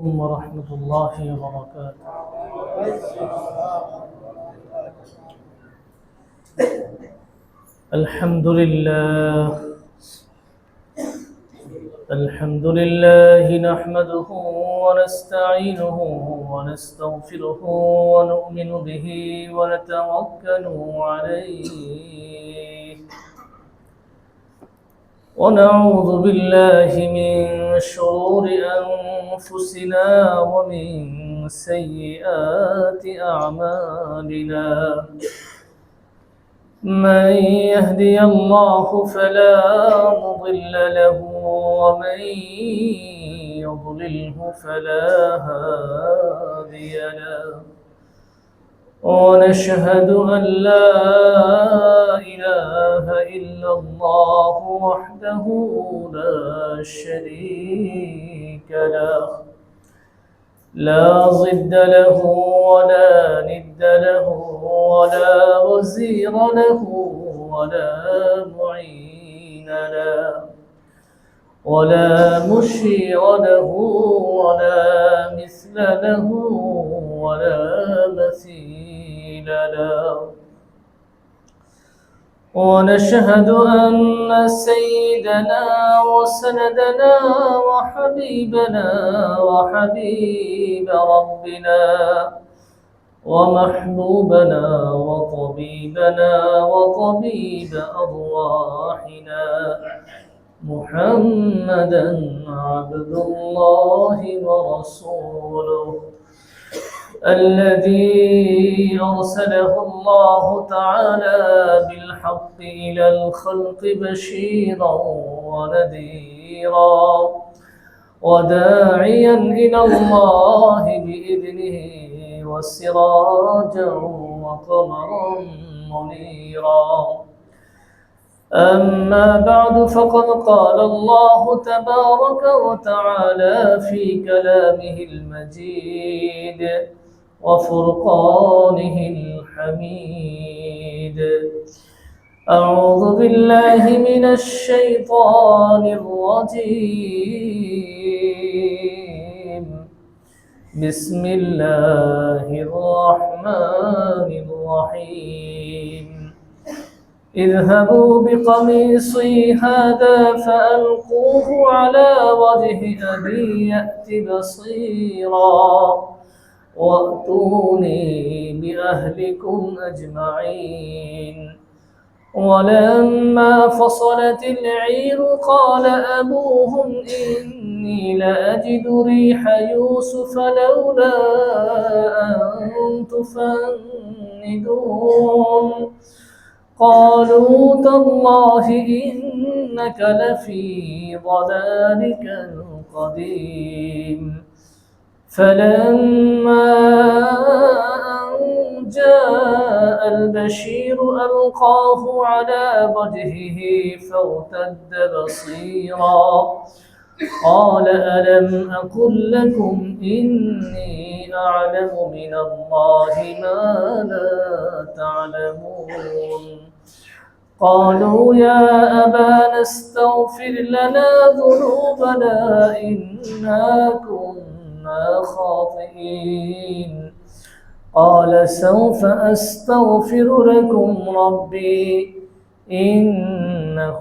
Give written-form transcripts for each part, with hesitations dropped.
ورحمة الله وبركاته. الحمد لله نحمده ونستعينه ونستغفره ونؤمن به ونتوكل عليه ونعوذ بالله من شرور أنفسنا ومن سيئات أعمالنا. من يهدي الله فلا مضل له ومن يضلله فلا هادي له. ونشهد أن لا إله إلا الله وحده لا شريك له، لا ضد له ولا ند له ولا وزير له ولا معين له ولا مشير له ولا مثل له ولا مثيل له. ونشهد أن سيدنا وسندنا وحبيبنا وحبيب ربنا ومحبوبنا وطبيبنا وطبيب أرواحنا محمدا عبد الله ورسوله، الذي أرسله الله تعالى بالحق إلى الخلق بشيرا ونذيرا وداعيا إلى الله بإذنه وسراجا وقمرا منيرا. أما بعد، فقد قال الله تبارك وتعالى في كلامه المجيد وفرقانه الحميد: أعوذ بالله من الشيطان الرجيم. بسم الله الرحمن الرحيم. اذهبوا بقميصي هذا فألقوه على وجه أبي يأت بصيرا وأتوني بأهلكم أجمعين. ولما فصلت العير قال أبوهم إني لأجد ريح يوسف لولا أن تفندون. قالوا تالله إنك لفي ضلالك القديم. فلما أن جاء البشير ألقاه على وجهه فارتد بصيرا قال ألم أقل لكم إني أعلم من الله ما لا تعلمون. قالوا يا أبانا استغفر لنا ذنوبنا إنا كنا خاطئين. قال سوف أستغفر لكم ربي إنه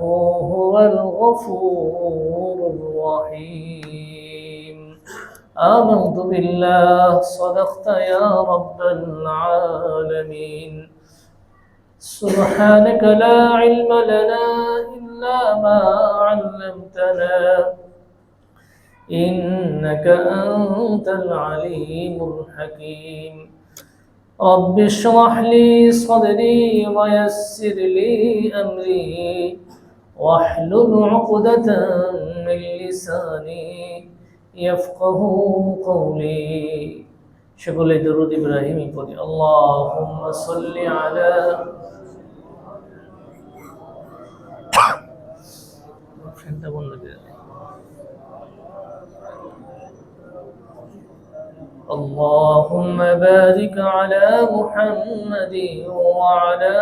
هو الغفور الرحيم. آمنت بالله. صدقت يا رب العالمين. سبحانك لا علم لنا إلا ما علمتنا إنك أنت العليم الحكيم. رب اشرح لي صدري ويسر لي أمري واحلل عقدة من لساني يفقه قولي. সকলে দরুদ ইব্রাহিমী পড়ি। আল্লাহুম্মা সাল্লি আলা اللهم بارك على محمد وعلى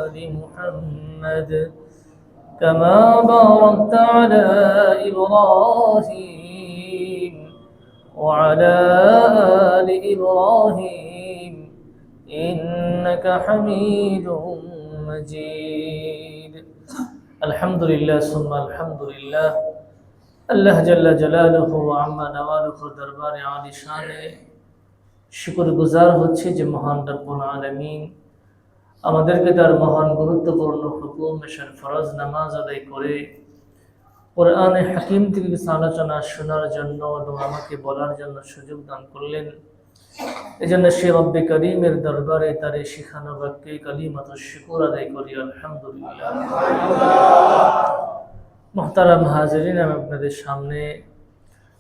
آل محمد كما باركت على إبراهيم وعلى آل إبراهيم إنك حميد مجيد الحمد لله ثم الحمد لله আল্লাহ জাল্লা জালালুহু ওয়া আম্মা নাওয়ালুহু দরবারে আলী শানে শুকরগুজার হচ্ছে যে মহান রব্বুল আলামিন আমাদেরকে তার মহান গুরুত্বপূর্ণ হুকুম এশার ফরজ নামাজ আদায় করে কোরআনে হাকিম থেকে কিছু আলোচনা শোনার জন্য এবং আমাকে বলার জন্য সুযোগ দান করলেন। এই জন্য সে রব্বে করিমের দরবারে তার শিখানো বাক্যে কালিমাতুশ শুকর আদায় করি আলহামদুলিল্লাহ। মুহতারাম হাজিরিন, আমি আপনাদের সামনে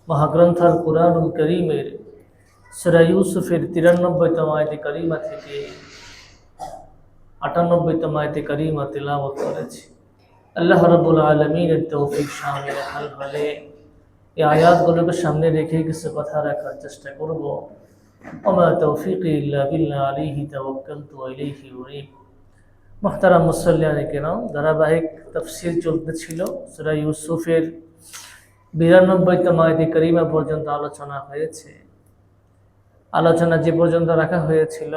মহাগ্রন্থ আল কুরআনুল কারীমের সূরা ইউসুফের 93তম আয়াতে কারিমা থেকে 98তম আয়াতে কারিমা তিলাওয়াত করেছি। আল্লাহ রাব্বুল আলামিনের তৌফিক শামিল হাল হলে এই আয়াতগুলোকে সামনে রেখে কিছু কথা রাখার চেষ্টা করব। ওমা তৌফিকি ইল্লা বিল্লাহ আলাইহি তাওয়াক্কালতু ওয়া ইলাইহি উনীব। মুহতারাম মুসল্লিয়ানে কেরাম, ধারাবাহিক তাফসীর চলতেছিল। সূরা ইউসুফের 92তম আয়াতে কারিমা পর্যন্ত আলোচনা হয়েছে। আলোচনা যে পর্যন্ত রাখা হয়েছিল,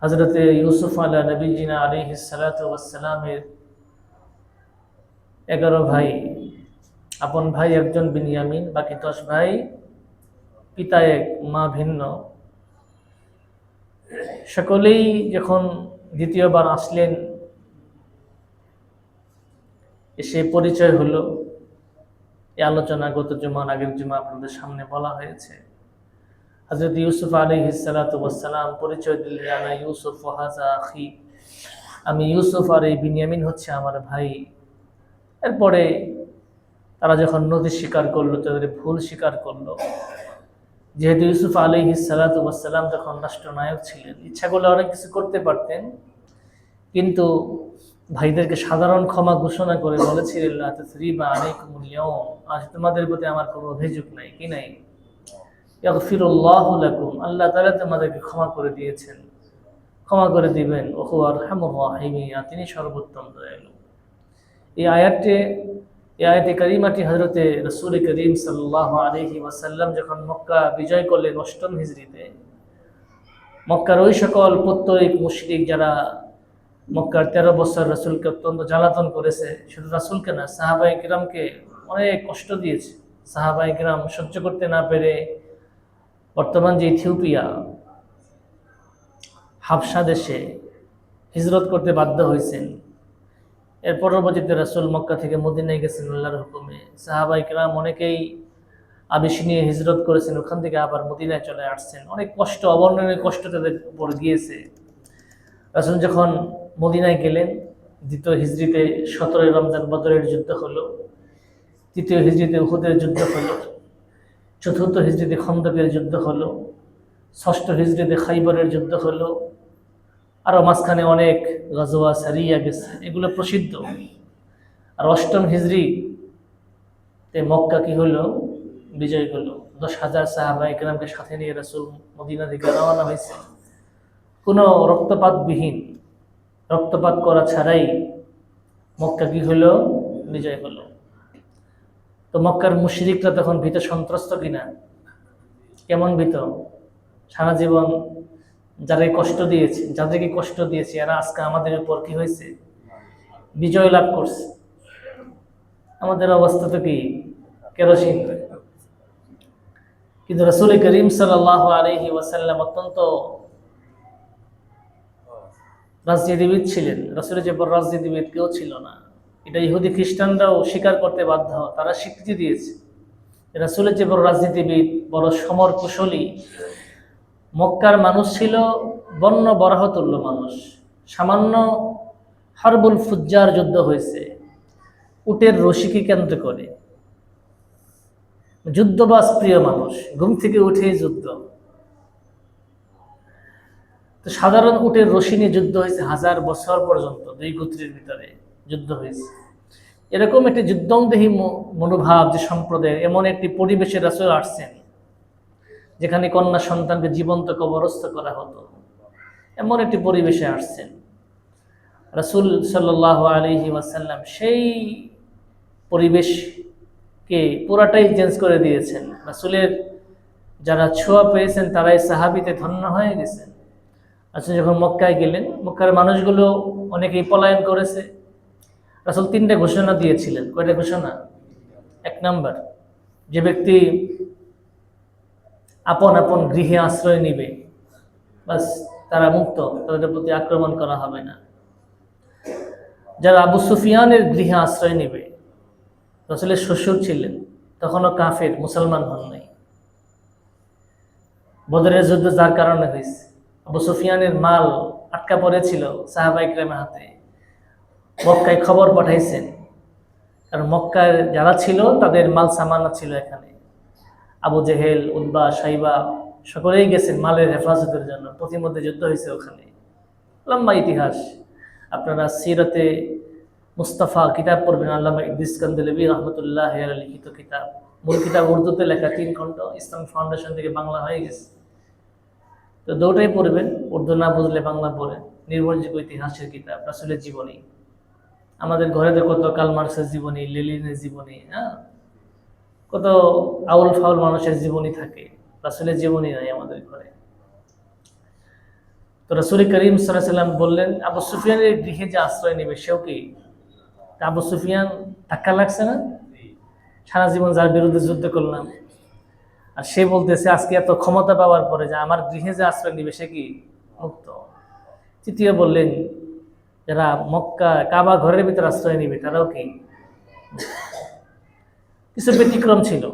হযরতে ইউসুফ আলা নবীজিনা আলাইহিস সালাতু ওয়াস সালামের 11 ভাই, আপন ভাই একজন বিনিয়ামিন, বাকি 10 ভাই, পিতা এক মা ভিন্ন। সকলেই যখন দ্বিতীয়বার আসলেন, এসে পরিচয় হলো। এই আলোচনা গত জুমার আগের জুমা আপনাদের সামনে বলা হয়েছে। হযরত ইউসুফ আলাইহিস সালাতু ওয়াস সালাম পরিচয় দিলেন, আনা ইউসুফ ওয়া হাযা আখি, আমি ইউসুফ আর এই বিনিয়ামিন হচ্ছে আমার ভাই। এরপরে তারা যখন নদী স্বীকার করলো, তাদের ভুল স্বীকার করলো। যেহেতু ইউসুফ আলাইহিস সালাতু ওয়াস সালাম তখন রাষ্ট্রনায়ক ছিলেন, ইচ্ছা করলে অনেক কিছু করতে পারতেন, কিন্তু ভাইদেরকে সাধারণ ক্ষমা ঘোষণা করে বলেছিলেন, লা তাসরিবা আলাইকুমুল ইয়াওম, আজ তোমাদের প্রতি আমার কোনো অভিযোগ নাই। কি নাই? ইয়াগফিরুল্লাহু লাকুম, আল্লাহ তাআলা তোমাদেরকে ক্ষমা করে দিয়েছেন, ক্ষমা করে দিবেন। ওয়া হুয়া আরহামুর রাহিমিন, তিনি সর্বোত্তম দয়ালু। এই আয়াতে কারিমাটি হযরতে রাসূল করিম সাল্লাল্লাহু আলাইহি ওয়াসাল্লাম যখন মক্কা বিজয় করলেন 8ম হিজরিতে, মক্কার ওই সকল পৌত্তলিক মুশরিক যারা মক্কার 13 বছর রাসূলকে অত্যন্ত জ্বালাতন করেছে, শুধু রাসূলকে না, সাহাবায়ে কিরামকে অনেক কষ্ট দিয়েছে। সাহাবায়ে কিরাম সহ্য করতে না পেরে বর্তমান যে ইথিওপিয়া, হাবশা দেশে হিজরত করতে বাধ্য হয়েছেন। এর পরবর্তীতে রাসূল মক্কা থেকে মদিনায় গেছেন আল্লাহর হুকুমে। সাহাবায়ে কিরাম অনেকেই আবিসিনিয়া হিজরত করেছেন, ওখান থেকে আবার মদিনায় চলে আসছেন। অনেক কষ্ট, অবর্ণনীয় কষ্ট তাদের উপর গিয়েছে। রাসূল যখন মদিনায় গেলেন, 2য় হিজরিতে 17 রমজান বদরের যুদ্ধ হলো, 3য় হিজরিতে উহুদের যুদ্ধ হলো, 4র্থ হিজরিতে খন্দকের যুদ্ধ হলো, 6ষ্ঠ হিজরিতে খাইবরের যুদ্ধ হলো, আরও মাঝখানে অনেক গাজওয়া সারিয়া গেছে, এগুলো প্রসিদ্ধ। আর 8ম হিজরিতে মক্কা কি হলো? বিজয় হলো। 10,000 সাহাবায়ে কেরামকে সাথে নিয়ে রাসূল মদিনা থেকে রওনা হয়েছে। কোনো রক্তপাতবিহীন, রক্তপাত করা ছাড়াই মক্কা কি হলো? বিজয় হলো। তো মক্কার মুশরিকরা তখন ভীত সন্ত্রস্ত কিনা? কেমন ভীত? সারা জীবন যাদেরকে কষ্ট দিয়েছে, এরা আজকে আমাদের উপর কি হয়েছে? বিজয় লাভ করছে। আমাদের অবস্থা তো কি? কেরোসিন। কিন্তু রাসূল করিম সাল্লাল্লাহু আলাইহি ওয়াসাল্লাম অত্যন্ত রাজনীতিবিদ ছিলেন। রাসূলের যে বড় রাজনীতিবিদ কেউ ছিল না, এটা ইহুদি খ্রিস্টানরাও স্বীকার করতে বাধ্য। তারা স্বীকৃতি দিয়েছে রাসূলের যে বড় রাজনীতিবিদ, বড় সমর কুশলী। মক্কার মানুষ ছিল বন্য বরাহতুল্য মানুষ। সামান্য হারবুল ফুজ্জার যুদ্ধ হয়েছে উটের রশিকে কেন্দ্র করে। যুদ্ধবাজ প্রিয় মানুষ, ঘুম থেকে উঠেই যুদ্ধ। তো সাধারণ উটের রশি নিয়ে যুদ্ধ হয়েছে 1000 বছর পর্যন্ত, 2 গোত্রের ভিতরে যুদ্ধ হয়েছে। এরকম একটি যুদ্ধংদেহী মনোভাব যে সম্প্রদায়ের, এমন একটি পরিবেশে রাসূল আসছেন যেখানে কন্যা সন্তানকে জীবন্ত কবরস্থ করা হতো, এমন একটি পরিবেশে আসছেন। রাসূল সাল্লাল্লাহু আলাইহি ওয়াসাল্লাম সেই পরিবেশ কে পুরাটাই চেঞ্জ করে দিয়েছেন। রাসূলের যারা ছোঁয়া পেয়েছেন তারাই সাহাবীতে ধন্য হয়ে গেছেন। রাসূল যখন মক্কায় গেলেন, মক্কার মানুষগুলো অনেকেই পলায়ন করেছে। রাসূল 3টে ঘোষণা দিয়েছিলেন। কয়টা ঘোষণা? 1 নাম্বার, যে ব্যক্তি আপন আপন গৃহে আশ্রয় নিবে, বাস তারা মুক্ত, তাদের প্রতি আক্রমণ করা হবে না। যারা আবু সুফিয়ানের গৃহে আশ্রয় নিবে, রাসূলের শ্বশুর ছিলেন, তখনও কাফের, মুসলমান হন নাই। বদরের যুদ্ধ যার কারণে হয়েছে, আবু সুফিয়ানের মাল আটকা পড়েছিল সাহাবা ইকরামের হাতে, মক্কায় খবর পাঠাইছেন, কারণ মক্কার যারা ছিল তাদের মাল সামানা ছিল এখানে। আবু জেহেল, উতবা, সাইবা সকলেই গেছেন মালের হেফাজতের জন্য। প্রতিমধ্যে যুদ্ধ হয়েছে ওখানে, লম্বা ইতিহাস। আপনারা সিরাতে মুস্তাফা কিতাব পড়বেন, আল্লামা ইদ্রিস কান্দেলভি রহমতুল্লাহ আলাইহি লিখিত কিতাব। মূল কিতাব উর্দুতে লেখা, 3 খণ্ড, ইসলাম ফাউন্ডেশন থেকে বাংলা হয়ে গেছে। তো দুটোই পড়বেন, উর্দু না বুঝলে বাংলা পড়েন। নির্ভরযোগ্য ইতিহাসের কিতাব, রাসূলের জীবনী। আমাদের ঘরে তো কত কার্ল মার্কসের জীবনী, লেনিনের জীবনী, হ্যাঁ, কত আউল ফাউল মানুষের জীবনী থাকে, রাসূলের জীবনী নাই আমাদের ঘরে। তো রাসূল করিম সাল্লাল্লাহু আলাইহি ওয়াসাল্লাম বললেন, আবু সুফিয়ানের গৃহে যে আশ্রয় নেবে সেও কি? আবু সুফিয়ান ধাক্কা লাগছে না? সারা জীবন যার বিরুদ্ধে যুদ্ধ করলাম, আর সে বলতেছে আজকে এত ক্ষমতা পাওয়ার পরে যে আমার গৃহে যে আশ্রয় নিবে সে কি মুক্ত? তৃতীয় বললেন, যারা মক্কা কাবা ঘরের ভিতরে আশ্রয় নিবে তারাও কি? কিছু ব্যতিক্রম ছিল।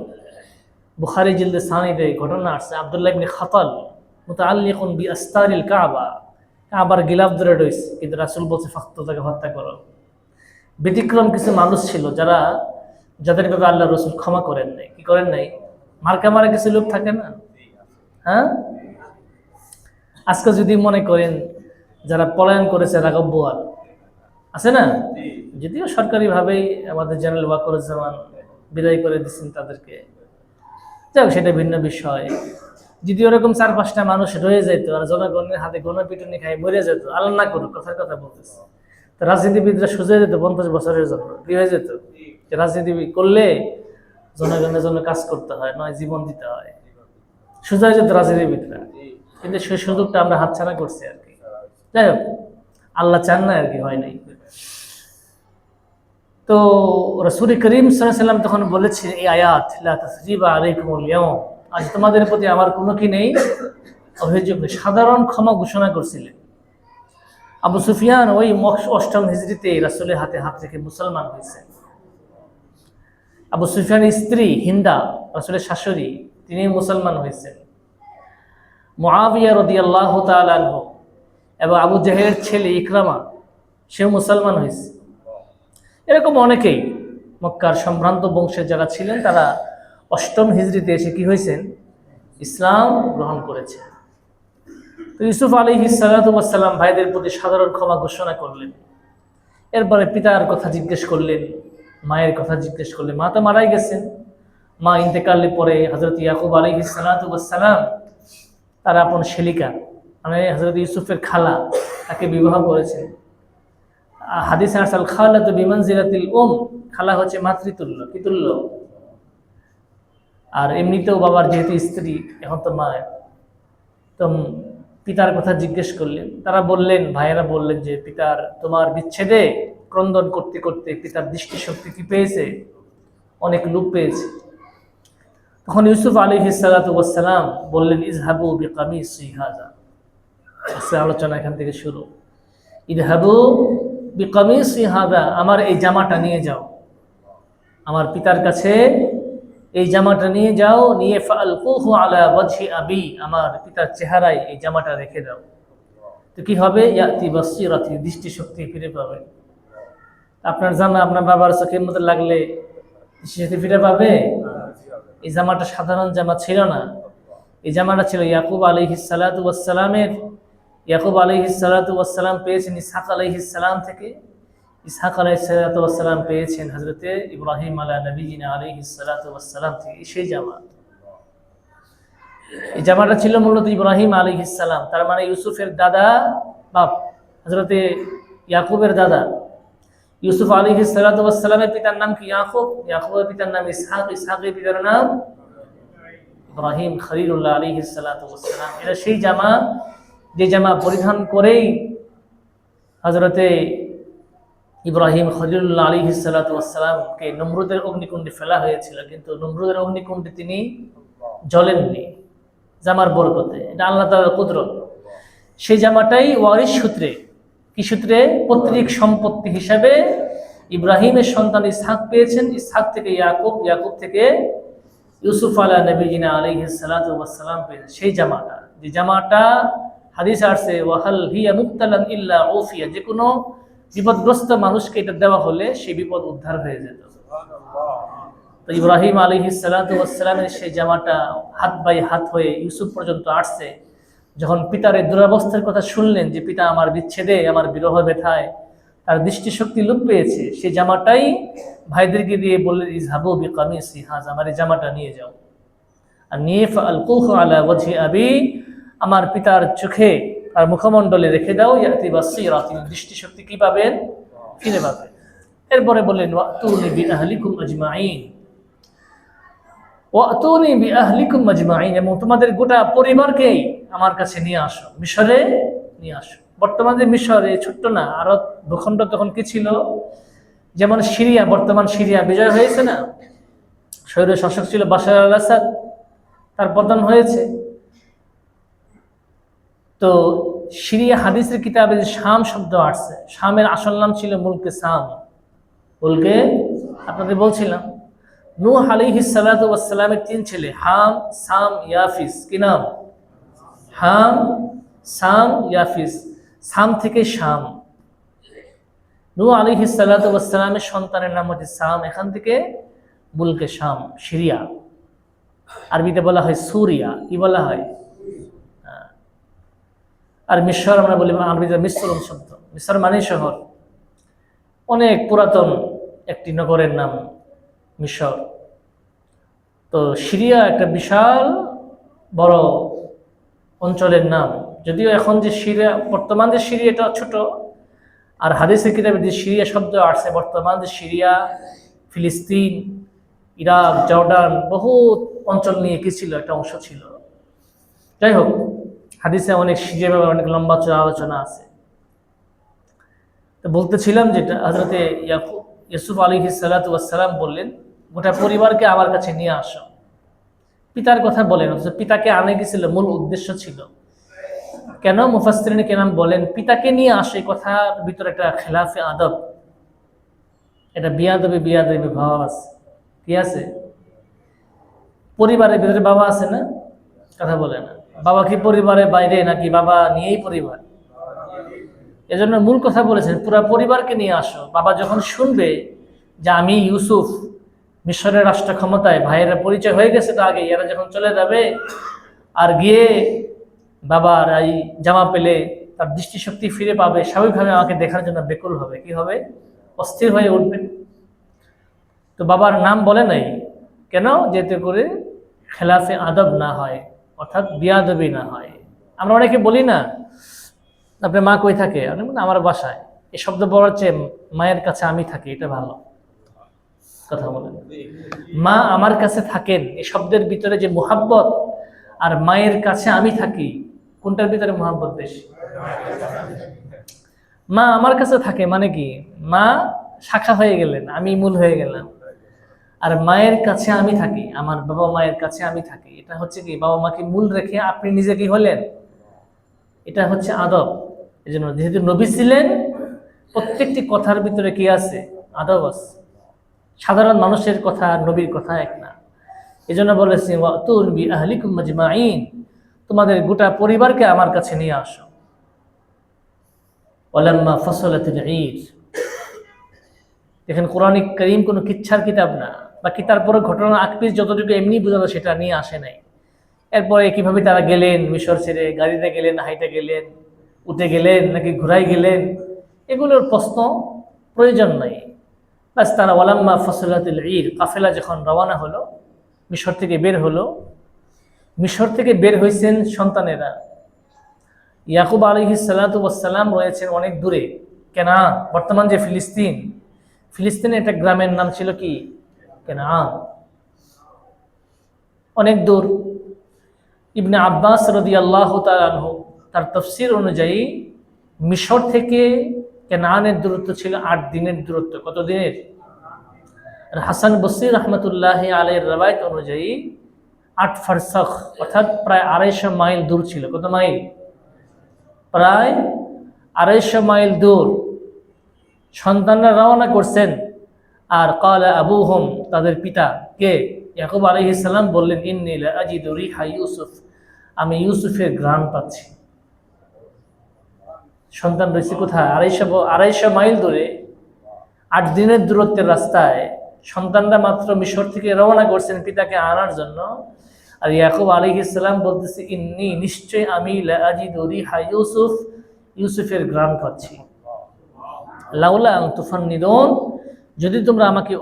বুখারী জিলদে সানিতে ঘটনা আসছে, আব্দুল্লাহ ইবনে খাতাল মুতাআল্লিকুন বিআস্তারিল কাবা, কাবার গিলাফ ধরে রয়েছে, কিন্তু রাসূল বলছে ফাক্ত তাকে হত্যা করো। ব্যতিক্রম কিছু মানুষ ছিল যাদের ব্যাপারে আল্লাহ রাসূল ক্ষমা করেন নাই। কি করেন নাই? মার্কা মারা কিছু লোক থাকে না, হ্যাঁ? আজকে যদি মনে করেন যারা পলায়ন করেছে রাঘব বোয়াল আছে না, যদিও সরকারিভাবেই আমাদের জেনারেল ওয়াকরুজ্জামান বিদায় করে দিচ্ছেন তাদেরকে, যাক সেটা ভিন্ন বিষয়। যদি ওরকম 4-5টা মানুষ রয়ে যেত আর জনগণের হাতে গণপিটুনি খাই মরে যেত, আল্লাহ না করুক, কথার কথা বলতেছে, তো রাজনীতিবিদরা সোজা যেত 50 বছরের জন্য। কি হয়ে যেত? রাজনীতি করলে জনগণের জন্য কাজ করতে হয়, নয় জীবন দিতে হয়, সোজা হয়ে যেত রাজনীতিবিদরা। কিন্তু সেই সুযোগটা আমরা হাতছাড়া করছি আর কি। যাই হোক, আল্লাহ চান না আর কি, হয় নাই। তো রাসূল করিম সাল্লাল্লাহু আলাইহি ওয়াসাল্লাম তখন বলেছেন এই আয়াত, লা তাসরিবা আলাইকুমুল ইয়াওম, আজ তোমাদের প্রতি আমার কোনো কি নেই, অভিযোগ নেই, সাধারণ ক্ষমা ঘোষণা করছিলেন। আবু সুফিয়ান ওই 8ম হিজরিতে রাসূলের হাতে হাত রেখে মুসলমান হয়েছেন। আবু সুফিয়ানের স্ত্রী হিন্দা, রাসূলের শাশুড়ি, তিনি মুসলমান হয়েছেন। মুআবিয়া রাদিয়াল্লাহু তাআলা আনহু এবং আবু জাহেলের ছেলে ইকরামা, সেও মুসলমান হয়েছে। এরকম অনেকেই মক্কার সম্ভ্রান্ত বংশের যারা ছিলেন তারা 8ম হিজরিতে এসে কি হয়েছেন? ইসলাম গ্রহণ করেছে। তো ইউসুফ আলাইহিস সালাতু ওয়াস সালাম ভাইদের প্রতি সাধারণ ক্ষমা ঘোষণা করলেন। এরপরে পিতার কথা জিজ্ঞেস করলেন, মায়ের কথা জিজ্ঞেস করলেন। মা তো মারাই গেছেন, মা ইন্তেকালের পরে হযরত ইয়াকুব আলাইহিস সালাতু ওয়াস সালাম তার আপন শেলিকা মানে হযরত ইউসুফের খালা তাকে বিবাহ করেছেন। হাদিসে আসছে আল খালাতু বিমানজিলাতিল খালা হচ্ছে মাতৃতুল্য, কি তুল্য। আর এমনিতেও বাবার যেহেতু স্ত্রী, এখন তো মা। তো পিতার কথা জিজ্ঞেস করলেন, তারা বললেন, ভাইয়েরা বললেন যে পিতার তোমার বিচ্ছেদে ক্রন্দন করতে করতে পিতার দৃষ্টিশক্তি কি পেয়েছে? অনেক লোপ পেয়েছে। তখন ইউসুফ আলাইহিস সালাতু ওয়াস সালাম বললেন, ইযহাবু বিকামিসি হাযা। আজকে আলোচনা এখান থেকে শুরু। ইযহাবু বিকামিসি হাযা, আমার এই জামাটা নিয়ে যাও, আমার পিতার কাছে এই জামাটা নিয়ে যাও, নিয়ে ফালকুহু আলা ওয়াজহি আবি, আমার পিতার চেহারায় এই জামাটা রেখে দাও। তো কি হবে? ইয়াতি বাসিরাতি, দৃষ্টিশক্তি ফিরে পাবে। আপনার জামা আপনার বাবার চোখের মধ্যে লাগলে দৃষ্টিশক্তি ফিরে পাবে? এই জামাটা সাধারণ জামা ছিল না, এই জামাটা ছিল ইয়াকুব আলাইহিস সালাতু ওয়াস সালামের। ইয়াকুব আলাইহিস সালাতু ওয়াস সালাম পেয়েছেন ইসহাক আলাইহিস সালাম থেকে, ইসহাক আলাইহিস সালাতু ওয়াস সালাম পেয়েছেন হযরতে ইব্রাহিম আলা নবিয়িনা আলাইহিস সালাতু ওয়াস সালাম থেকে। সেই জামা, এই জামাটা ছিল মূলত ইব্রাহিম আলাইহিস সালাম, তার মানে ইউসুফের দাদা বাপ, হযরতে ইয়াকুবের দাদা। ইউসুফ আলাইহিস সালাতু ওয়াস সালামের পিতার নাম কি? ইয়াকুব। ইয়াকুবের পিতার নাম ইসহাক। ইসহাকের পিতার নাম ইব্রাহিম খলিলুল্লাহ আলাইহিস সালাতু ওয়াস সালাম। এরা সেই জামা, যে জামা পরিধান করেই হযরতে ইব্রাহিম খলিলুল্লাহ আলাইহিস সালাতু ওয়াস সালামকে নমরুদের অগ্নিকুণ্ডে ফেলা হয়েছিল, কিন্তু নমরুদের অগ্নিকুণ্ডে তিনি জ্বলেননি জামার বরকতে। এটা আল্লাহ তাআলার কুদরত। সেই জামাটাই ওয়ারিস সূত্রে, কি সূত্রে? পৈতৃক সম্পত্তি হিসাবে ইব্রাহিমের সন্তান ইসহাক পেয়েছেন, ইসহাক থেকে ইয়াকুব, ইয়াকুব থেকে ইউসুফ আলা নবীনা আলাইহিস সালাতু ওয়াস সালাম পেয়েছেন। সেই জামাটা, যে জামাটা হাদিসে আসছে ওয়াহাল হিয়া মুক্তালান ইল্লা উফিয়া, যে কোনো বিপদগ্রস্ত মানুষকে এটা দেওয়া হলে সেই বিপদ উদ্ধার হয়ে যেত। তো ইব্রাহিম আলাইহিস সালাতু ওয়াস সালামের সেই জামাটা হাত বাই হাত হয়ে ইউসুফ পর্যন্ত আসছে। যখন পিতার এই দুরবস্থার কথা শুনলেন, যে পিতা আমার বিচ্ছেদে, আমার বিরহ ব্যথায় তার দৃষ্টিশক্তি লোপ পেয়েছে, সেই জামাটাই ভাইদেরকে দিয়ে বললেন ইযহাবু বিকামিসি হাযা, আমার এই জামাটা নিয়ে যাও, আর নিয়ে ফালকুহু আলা ওয়াজহি আবি, আমার পিতার চোখে আর মুখমণ্ডলে রেখে দাও, ইয়াতি বাসীরা, তিনি দৃষ্টিশক্তি কি পাবেন? ফিরে পাবেন। এরপরে বললেন ওয়াতুনি বিআহলিকুম আজমাইন, ওয়াতুনি বিআহলিকুম আজমাইন, এবং তোমাদের গোটা পরিবারকেই আমার কাছে নিয়ে আসো, মিশরে নিয়ে আসো। বর্তমানে মিশরে ছোট্ট না, আরব ভূখণ্ড তখন কি ছিল? যেমন সিরিয়া, বর্তমান সিরিয়া বিজয় হয়েছে না, স্বৈর শাসক ছিল বাশার আল আসাদ, তার পতন হয়েছে। তো সিরিয়া হাদিসের কিতাবে যে শাম শব্দ আসছে, শামের আসল নাম ছিল মুলকে সাম। মুলকে, আপনাদের বলছিলাম, নূহ আলাইহিস সালাতু ওয়াস সালামের 3 ছেলে, হাম, সাম, ইয়াফিস। কি নাম? হাম, সাম, ইয়াফিস। সাম থেকে শাম। নূহ আলাইহিস সালাতু ওয়াস সালামের সন্তানের নাম হচ্ছে সাম, এখান থেকে মুলকে শাম, সিরিয়া। আরবিতে বলা হয় সুরিয়া। কি বলা হয়? আর মিশর আমরা বলি আরবিতে মিসরুম শব্দ। মিশর মানে শহর। অনেক পুরাতন একটি নগরের নাম মিশর। তো সিরিয়া একটা বিশাল বড় অঞ্চলের নাম, যদিও এখন যে সিরিয়া, বর্তমান যে সিরিয়াটা ছোট, আর হাদিসের কিতাবে যে সিরিয়া শব্দ আসছে, বর্তমান যে সিরিয়া, ফিলিস্তিন, ইরাক, জর্ডান, বহুত অঞ্চল নিয়ে কি ছিল, একটা অংশ ছিল। যাই হোক, হাদিসে অনেক সিরিয়া ব্যাপারে অনেক লম্বা চড়া আলোচনা আছে। তো বলতেছিলাম যেটা হযরতে ইউসুফ আলাইহিস সালাতু ওয়াস সালাম বললেন গোটা পরিবারকে আমার কাছে নিয়ে আসো। পিতার কথা বলেন, অথচ পিতাকে আনে গেছিল মূল উদ্দেশ্য ছিল কেন? মুফাসসিরিন কেরাম বলেন পিতাকে নিয়ে আসে কথার ভিতরে একটা খেলাফে আদব, এটা বিয়াদবি ভাব আছে। কি আছে? পরিবারের ভিতরে বাবা আছে না? কথা বলে না। বাবা কি পরিবারের বাইরে, নাকি বাবা নিয়েই পরিবার? এজন্য মূল কথা বলেছেন পুরা পরিবারকে নিয়ে আসো। বাবা যখন শুনবে যে আমি ইউসুফ মিশরের রাষ্ট্র ক্ষমতায়, ভাইয়েরা পরিচয় হয়ে গেছে তো আগে, এরা যখন চলে যাবে আর গিয়ে বাবার এই জামা পেলে তার দৃষ্টিশক্তি ফিরে পাবে, স্বাভাবিকভাবে আমাকে দেখার জন্য বেকুল হবে। কি হবে? অস্থির হয়ে উঠবেন। তো বাবার নাম বলে নাই কেন? যেতে করে খেলাফে আদব না হয়, অর্থাৎ বিয়াদবি না হয়। আমরা অনেকে বলি না আপনার মা কই থাকে, আমার বাসায়। এই শব্দ বলার চেয়ে মায়ের কাছে আমি থাকি, এটা ভালো। কথা বলেন, মা আমার কাছে থাকেন, এই শব্দের ভিতরে যে মুহাব্বত, আর মায়ের কাছে আমি থাকি, কোনটার ভিতরে মুহাব্বত বেশি? মা আমার কাছে থাকে মানে কি, মা শাখা হয়ে গেলেন, আমি মূল হয়ে গেলাম। আর মায়ের কাছে আমি থাকি, আমার বাবা মায়ের কাছে আমি থাকি, এটা হচ্ছে কি বাবা মাকে মূল রেখে আপনি নিজে কি হলেন, এটা হচ্ছে আদব। এই জন্য যেহেতু নবী ছিলেন, প্রত্যেকটি কথার ভিতরে কি আছে? আদব আছে। সাধারণ মানুষের কথা নবীর কথা এক না। এই জন্য বলেছি ওয়াতুন বিআহলিকুম আজমাইন, তোমাদের গোটা পরিবারকে আমার কাছে নিয়ে আসো। ওয়ালাম্মা ফাসলাতিল ঈদ, দেখেন কোরআনিক কারীম কোনো কিচ্ছার কিতাব না, বা কি তারপরে ঘটনা আকপিস যতটুকু এমনি বোঝানো সেটা নিয়ে আসে নাই। এরপরে কিভাবে তারা গেলেন মিশর ছেড়ে, গাড়িতে গেলেন, হাইটে গেলেন, উঠে গেলেন, নাকি ঘোড়ায় গেলেন, এগুলোর প্রশ্ন প্রয়োজন নাই। বাস তারা ওয়ালাম্মা ফাসলাতিল ঈদ, কাফেলা যখন রওনা হলো, মিশর থেকে বের হলো, মিশর থেকে বের হয়েছেন সন্তানেরা। ইয়াকুব আলাইহিস সালাতু ওয়াস সালাম রয়েছেন অনেক দূরে, কেনান, বর্তমান যে ফিলিস্তিন, ফিলিস্তিনের একটা গ্রামের নাম ছিল কি? কেনান। অনেক দূর। ইবনে আব্বাস রাদিয়াল্লাহু তাআলা আনহু তার তাফসীর অনুযায়ী মিশর থেকে কেনানের দূরত্ব ছিল ৮ দিনের দূরত্ব। কত দিনের? আর হাসান বসরি রহমতুল্লাহি আলাইহির রওয়ায়াত অনুযায়ী ৮ ফারসাখ অর্থাৎ প্রায় ২৫০ মাইল দূর ছিল। কত মাইল? প্রায় ২৫০ মাইল দূর। সন্তানরা রওনা করছেন, আর ক্বালা আবুহুম, তাদের পিতা কে ইয়াকুব আলাইহিস সালাম বললেন, ইন্নী লা আজিদু রিহা ইউসুফ, আমি ইউসুফের ঘ্রাণ পাচ্ছি। সন্তান রয়েছে কোথায়? ২৫০ মাইল দূরে, ৮ দিনের দূরত্বের রাস্তায়। সন্তানরা মাত্র মিশর থেকে রওনা করছেন পিতাকে আনার জন্য, আর ইয়াকুব আলাইহিস সালাম বলতেছে, ইন্নী, নিশ্চয় আমি, লা আজিদু রিহা ইউসুফ, ইউসুফের ঘ্রাণ পাচ্ছি। লাউলা আন তুফান্নিদুন, যদি তোমরা আমাকে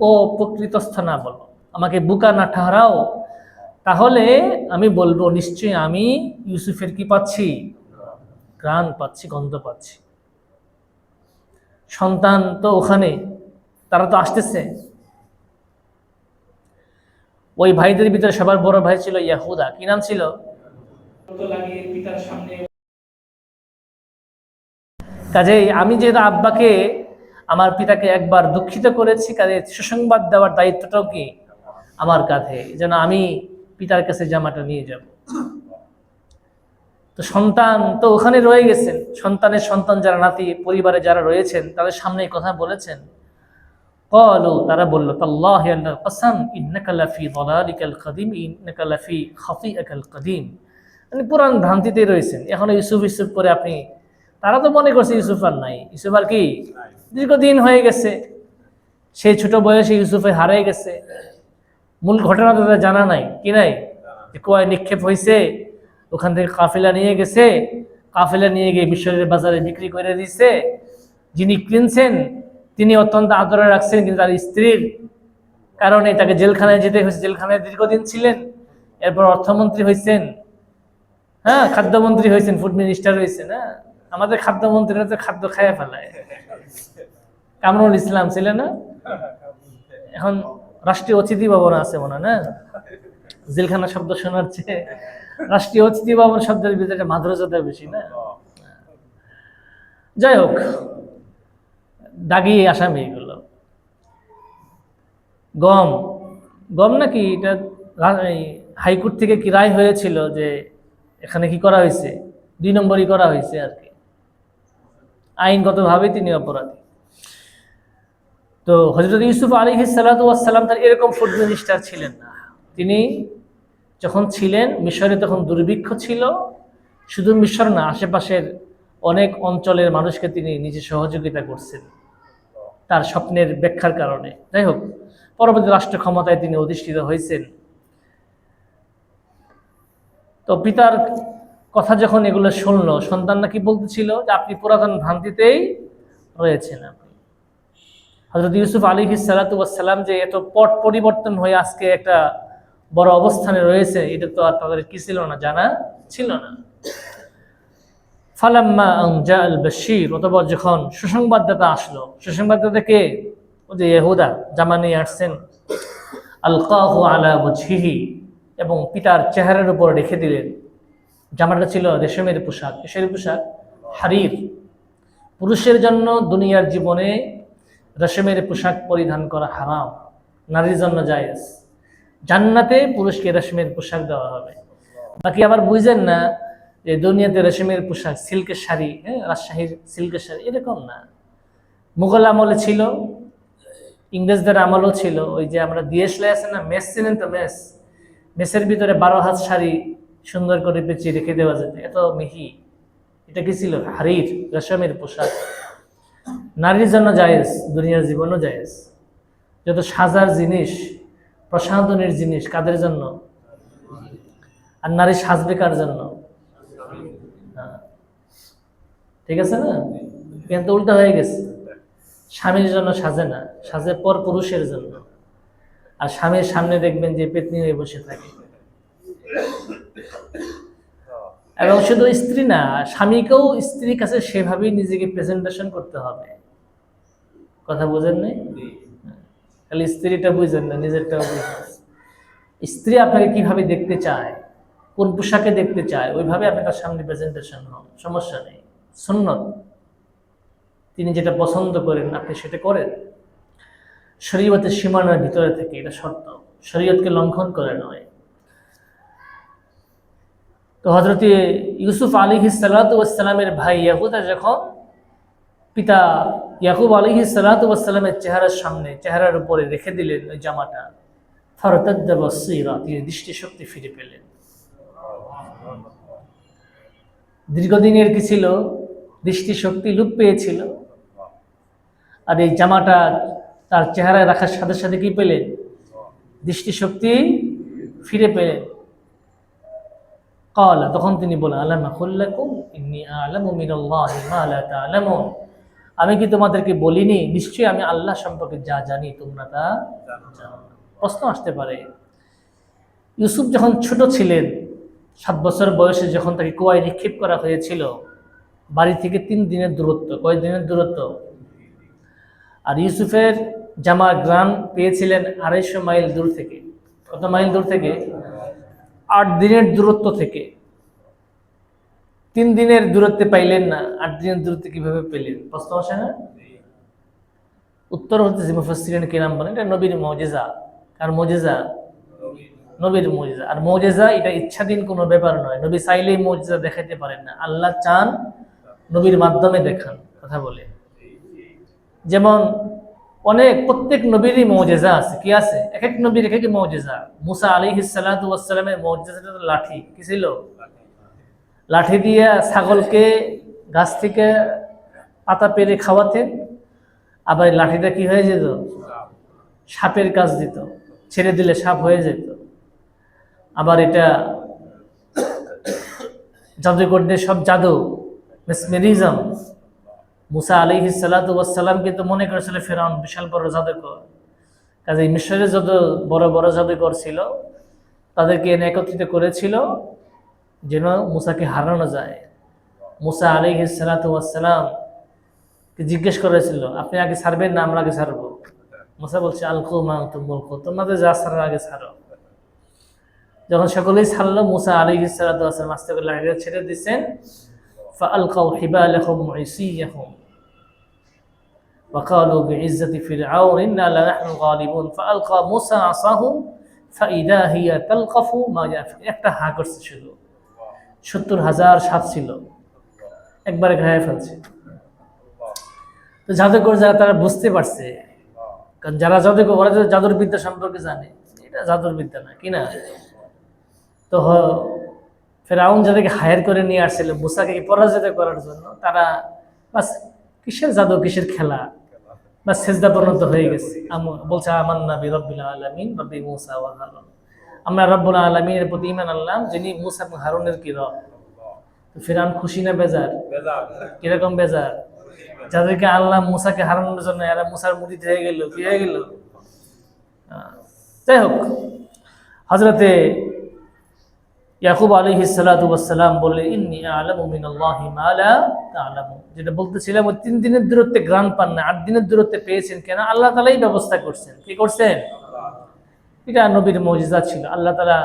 অপকৃতস্থ না বলো, আমাকে বোকা না ঠাহরাও, তাহলে আমি বলবো নিশ্চয়ই আমি ইউসুফের কি পাচ্ছি? ঘ্রাণ পাচ্ছি, গন্ধ পাচ্ছি। সন্তান তো ওখানে, তারা তো আসতেছে। ওই ভাইদের ভিতরে সবার বড় ভাই ছিল ইয়াহুদা। কি নাম ছিল? কাজেই আমি যেহেতু আব্বাকে, আমার পিতাকে একবার দুঃখিত করেছি, কাজে সুসংবাদ দেওয়ার দায়িত্বটাও কি আমার কাঁধে, যেন আমি পিতার কাছে জামাটা নিয়ে যাব। তো সন্তান তো ওখানে রয়ে গেছেন, সন্তানের সন্তান যারা, নাতি পরিবারে যারা রয়েছেন, তাদের সামনে কথা বলেছেন। ক্বালু, তারা বলল, তাল্লাহি, আল্লাহর কসম, ইন্নাকা লাফি দালালিকাল কাদিম, ইন্নাকা লাফি খাতিআকাল কাদিম, মানে পুরান ভ্রান্তিতে রয়েছেন, এখনো ইউসুফ ইউসুফ করে আপনি। তারা তো মনে করছে ইউসুফ আর নাই, ইউসুফ আর কি দীর্ঘদিন হয়ে গেছে, সেই ছোট বয়সে ইউসুফে হারিয়ে গেছে। মূল ঘটনা তো তাদের জানা নাই, কি নাই, কুয়ায় নিক্ষেপ হয়েছে, ওখান থেকে কাফেলা নিয়ে গেছে, কাফেলা নিয়ে গিয়ে মিশরের বাজারে বিক্রি করে দিয়েছে। যিনি কিনছেন তিনি অত্যন্ত আদরে রাখছেন, কিন্তু তার স্ত্রীর কারণে তাকে জেলখানায় যেতে হয়েছে, জেলখানায় দীর্ঘদিন ছিলেন। এরপর অর্থমন্ত্রী হয়েছেন, হ্যাঁ, খাদ্যমন্ত্রী হয়েছেন, ফুড মিনিস্টার হয়েছেন। হ্যাঁ, আমাদের খাদ্যমন্ত্রীরা তো খাদ্য খাইয়া ফেলায়। কামরুল ইসলাম ছিলেন না, এখন রাষ্ট্রীয় অতিথি ভবন আছে মনে না, জেলখানা শব্দ শোনার চেয়ে রাষ্ট্রীয় অতিথি ভবন শব্দের ভিতরে মাদ্রাসাটা বেশি না। যাই হোক, দাগি আসামি এগুলো। গম গম নাকি এটা হাইকোর্ট থেকে কি রায় হয়েছিল যে এখানে কি করা হয়েছে, ২ নম্বরই করা হয়েছে আর কি, আইনগতভাবে তিনি অপরাধী। তো হযরত ইউসুফ আলাইহিস সালাতু ওয়াস সালাম তার এরকম ফুড মিনিস্টার ছিলেন না। তিনি যখন ছিলেন মিশরে, তখন দুর্ভিক্ষ ছিল। শুধু মিশর না, আশেপাশের অনেক অঞ্চলের মানুষকে তিনি নিজে সহযোগিতা করছেন তার স্বপ্নের ব্যাখ্যার কারণে। যাই হোক, পরবর্তী রাষ্ট্র ক্ষমতায় তিনি অধিষ্ঠিত হয়েছেন। তো পিতার কথা যখন এগুলো শুনলো, সন্তান নাকি বলতেছিল যে আপনি পুরাতন ভ্রান্তিতেই রয়েছেন। হযরত ইউসুফ আলাইহিস সালাতু ওয়াস সালাম যে এত পট পরিবর্তন হয়ে আজকে একটা বড় অবস্থানে রয়েছে, এটা তো আর তাদের কি ছিল না, জানা ছিল না। ফালাম্মা আন জাআল বাশীর, অতঃপর যখন সুসংবাদদাতা আসলো, সুসংবাদদাতা কে? ও যে ইহুদা, জামা নিয়ে আসছেন। আলকাহু আলা ওয়াজহিহি, এবং পিতার চেহারার উপর রেখে দিলেন। জামাটা ছিল রেশমের পোশাক। কিসের পোশাক? হারির। পুরুষের জন্য দুনিয়ার জীবনে রেশমের পোশাক পরিধান করা হারাম, নারীর জন্য জায়েজ। জান্নাতে পুরুষকে রেশমের পোশাক দেওয়া হবে। বাকি আবার বুঝেন না যে দুনিয়াতে রেশমের পোশাক, সিল্কের শাড়ি, হ্যাঁ, রাজশাহীর সিল্কের শাড়ি, এরকম না। মুঘল আমলে ছিল, ইংরেজদের আমলও ছিল। ওই যে আমরা দিয়েশলাই আছে না, মেস ছিলেন তো, মেসের ভিতরে 12 হাত শাড়ি সুন্দর করে পেঁচিয়ে রেখে দেওয়া যেত, এত মিহি। এটা কি ছিল? হারির, রেশমের পোশাক। নারীর জন্য জায়েজ, দুনিয়ার জীবনও জায়েজ। যত সাজার জিনিস, প্রসাধনের জিনিস কাদের জন্য? আর নারী সাজবে কার জন্য? ঠিক আছে না? কিন্তু উল্টা হয়ে গেছে, স্বামীর জন্য সাজে না, সাজে পর পুরুষের জন্য। আর স্বামীর সামনে দেখবেন যে পেতনি হয়ে বসে থাকে। এবং শুধু স্ত্রী না, স্বামীকেও স্ত্রীর কাছে সেভাবেই নিজেকে প্রেজেন্টেশন করতে হবে। কথা বোঝেন নাই? খালি স্ত্রীটা বুঝেন না, নিজেরটাও বুঝেন। স্ত্রী আপনাকে কিভাবে দেখতে চায়, কোন পোশাকে দেখতে চায়, ওইভাবে আপনি তার সামনে প্রেজেন্টেশন হন, সমস্যা নেই। সুন্নত, তিনি যেটা পছন্দ করেন আপনি সেটা করেন, শরীয়তের সীমানার ভিতরে থেকে, এটা শর্ত, শরীয়তকে লঙ্ঘন করে নয়। তো হযরত ইউসুফ আলাইহিস সালাতু ওয়াস সালামের ভাই ইয়াহুদা যখন পিতা ইয়াকুব আলাইহিস সালাতু ওয়াস সালামের চেহারার উপরে রেখে দিলেন ওই জামাটা, ফারতাদ্দা বাসীরা, তিনি দৃষ্টিশক্তি ফিরে পেলেন। দীর্ঘদিনের কি ছিল, দৃষ্টিশক্তি লোপ পেয়েছিল, আর এই জামাটা তার চেহারায় রাখার সাথে সাথে কি পেলেন, দৃষ্টিশক্তি ফিরে পেলেন। ক্বালা, তখন তিনি বলেন, আলাম আকুল লাকুম ইন্নী আ'লামু মিনাল্লাহি মা লা তা'লামুন, আমি কি তোমাদেরকে বলিনি নিশ্চয়ই আমি আল্লাহ সম্পর্কে যা জানি তোমরা তা জানো না। প্রশ্ন আসতে পারে, ইউসুফ যখন ছোট ছিলেন, 7 বছর বয়সে যখন তাকে কুয়ায় নিক্ষেপ করা হয়েছিল, বাড়ি থেকে 3 দিনের দূরত্ব, কয় দিনের দূরত্ব, আর ইউসুফের জামা গ্রাম পেয়েছিলেন 250 মাইল দূর থেকে। কত মাইল দূর থেকে? 8 দিনের দূরত্ব থেকে। 3 দিনের দূরত্বে পাইলেন না, 8 দিনের দূরত্বে কিভাবে পেলেন? প্রশ্ন আসে না? উত্তর হচ্ছে মুফাসসিরিন কিরাম বলেন এটা নবীর মুজিজা। কার মুজিজা? নবীর মুজিজা। আর মুজিজা এটা ইচ্ছাধীন কোনো ব্যাপার নয়, নবী চাইলেই মুজিজা দেখাতে পারেন না, আল্লাহ চান নবীর মাধ্যমে দেখান। কথা বলে যেমন প্রত্যেক নবীরই মুজিজা আছে। কি আছে? এক এক নবীর এক এক মুজিজা। মুসা আলাইহিস সালাতু ওয়াস সালামের মুজিজাটা লাঠি। কি ছিল? লাঠি দিয়ে ছাগলকে গাছ থেকে পাতা পেরে খাওয়াতেন, আবার লাঠিটা কি হয়ে যেত? সাপের কাজ দিত, ছেড়ে দিলে সাপ হয়ে যেত। আবার এটা জাদুকরদের সব জাদু, মেসমেরিজম। মুসা আলাইহিস সালাতু ওয়াস সালামকে তো মনে করেছিল ফেরাউন বিশাল বড় জাদুকর, কাজে মিশরে যত বড় বড় জাদুকর ছিল তাদেরকে এনে একত্রিত করেছিল যেন মুসাকে হারানো যায়। মুসা আলাইহিস সালাতু ওয়াস সালামকে জিজ্ঞেস করেছিল, আপনি আগে ছাড়বেন না আমরা আগে ছাড়বো? মুসা বলছে, আলকু মা আনতুম মুলকু, তোমাদের যা ছাড়ার আগে ছাড়ো। যখন সকলেই ছাড়লো, মুসা আলাইহিস সালাতু ওয়াস সালাম আস্তে করে লাঠিটা ছেড়ে দিয়েছেন। ফাআলকাউ হিবালাহুম ওয়া ইসিয়াহুম ওয়া ক্বালু বিইজ্জাতি ফিরআউন ইন্না লানাহনু গালিবুন ফাআলকা মুসা আসাহু ফাইদা হিয়া তালকাফু মা ইয়াফিকুন। একটা হা করছে শুধু, 70,000 সাপ ছিল, একবারে ঘায়ে ফেলছে। তো জাদুকর যারা তারা বুঝতে পারছে, কারণ যারা জাদুকর ওরা জাদুর বিদ্যা সম্পর্কে জানে, এটা জাদুর বিদ্যা না, কি না? তো ফেরাউন যাদেরকে হায়ার করে নিয়ে আসছিল মুসাকে পরাজিত করার জন্য, তারা বাস কিসের জাদু, কিসের খেলা, বাস সেজদা পরিণত হয়ে গেছে। বলছে আমান্না বিরব্বিল আলামিন রব্বি মুসা ওয়া হারুন, আমরা রব্বুল আলামিনের প্রতি ঈমান আনলাম যিনি মুসা এবং হারুনের কি রব। তো ফেরাউন খুশি না বেজার? কিরকম বেজার? যাদেরকে আল্লাহ মুসাকে হারানোর জন্য এরা মুসার মুরিদ হয়ে গেল, কি হয়ে গেল? যাই হোক, হযরতে ইয়াকুব আলাইহিস সালাতু ওয়াস সালাম বললেন, ইন্নী আ'লামু মিনাল্লাহি মা লা তা'লামুন। যেটা বলতেছিলাম, ওই 3 দিনের দূরত্বে গ্রাম পান না, 8 দিনের দূরত্বে পেয়েছেন কেন? আল্লাহ তাআলাই ব্যবস্থা করছেন। কি করছেন? এটা নবীর মুজিজা ছিল। আল্লাহ তাআলা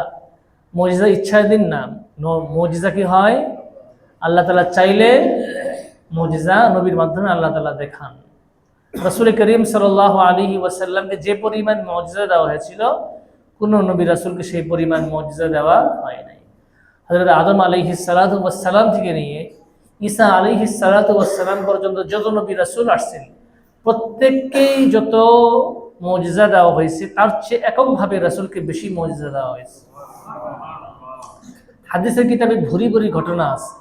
মুজিজা ইচ্ছাধীন না, মুজিজা কি হয়? আল্লাহ তাআলা চাইলে মুজিজা নবীর মাধ্যমে আল্লাহ তাআলা দেখান। রাসূল করিম সাল্লাল্লাহু আলাইহি ওয়াসাল্লামকে যে পরিমাণ মুজিজা দেওয়া হয়েছিল, কোন নবী রাসূলকে সেই পরিমাণ মুজিজা দেওয়া হয় নাই। হযরত আদম আলাইহিস সালাতু ওয়াস সালাম থেকে নিয়ে ঈসা আলাইহিস সালাতু ওয়াস সালাম পর্যন্ত যত নবী রাসূল আসছেন, প্রত্যেককেই যত মুজিজা দেওয়া হয়েছে তার চেয়ে এককভাবে রাসূলকে বেশি মুজিজা দেওয়া হয়েছে। হাদিসের কিতাবে ভুরি ভুরি ঘটনা আছে।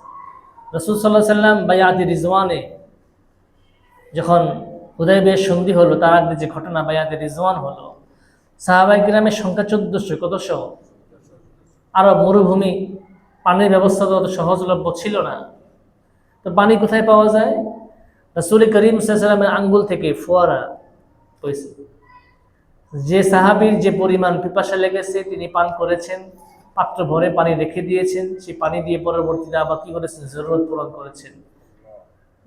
রাসূল সাল্লাল্লাহু আলাইহি সাল্লাম বায়াতে রিজওয়ানে যখন হুদায়বিয়ার সন্ধি হলো, তার আগে যে ঘটনা বায়াতে রিজওয়ান হলো, সাহাবায়ে কিরামের সংখ্যা 1400। কতশো? আরব মরুভূমি, পানির ব্যবস্থা তো অত সহজলভ্য ছিল না। তো পানি কোথায় পাওয়া যায়? রাসূল করিম সাল্লাল্লাহু আলাইহি সাল্লামের আঙ্গুল থেকে ফোয়ারা হয়েছে। যে সাহাবীর যে পরিমাণ পিপাসা লেগেছে তিনি পান করেছেন, পাত্র ভরে পানি রেখে দিয়েছেন, সেই পানি দিয়ে পরবর্তীতে আবার কি করেছেন? জরুরত পূরণ করেছেন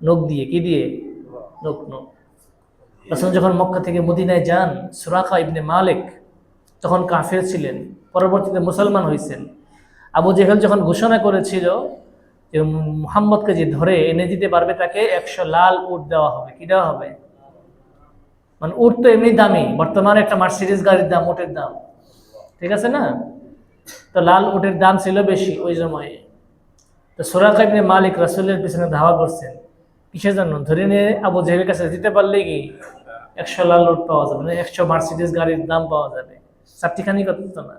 নখ দিয়ে। কি দিয়ে? নখ। রাসূল যখন মক্কা থেকে মদিনায় যান, সুরাকা ইবনে মালিক তখন কাফের ছিলেন, পরবর্তীতে মুসলমান হয়েছেন। আবু জেহেল যখন ঘোষণা করেছিল যে মুহাম্মদকে যে ধরে এনে দিতে পারবে তাকে 100 লাল উট দেওয়া হবে। কি দেওয়া হবে? মানে উট তো এমনি দামি, বর্তমানে একটা মার্সিডিজ গাড়ির দাম উটের দাম, ঠিক আছে না? তো লাল উটের দাম ছিল বেশি ওই সময়ে। তো সুরাকা ইবনে মালিক রাসূলের পিছনে ধাওয়া করছেন, কিসের জন্য? ধরে নিয়ে আবু জেহেলের কাছে দিতে পারলে কি 100 লাল উট পাওয়া যাবে, মানে 100 মার্সিডিজ গাড়ির দাম পাওয়া যাবে, চারটিখানি করতো না।